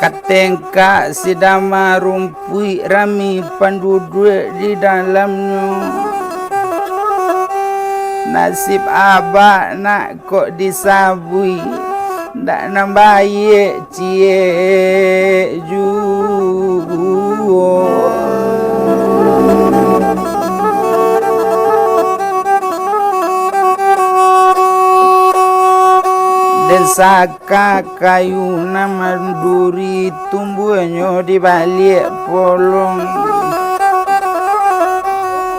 Katengka sidama rumpui rami penduduk di dalamnya. Nasib abah nak kok disabui, ndak nambaye cie juo. Desaka kayu namanduri tumbuhnya di balik polong.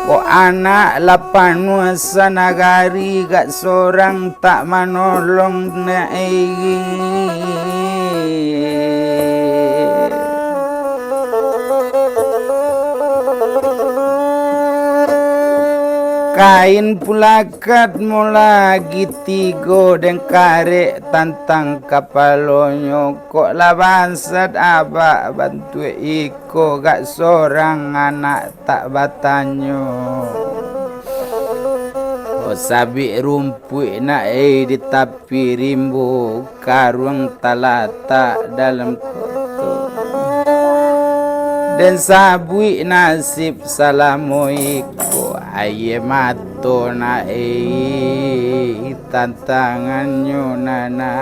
Kok anak lapan nuasa nagari gak seorang tak manolong naik. Kain pulakat mula gitigo dan karek tantang kapalonyo. Kok labansat abak bantu iko gak seorang anak tak batanyo. Oh sabi rumpui na di tapi rimbu karung talata dalam koto. Dan sabui nasib salamoiko aye mato na tantangannya nana.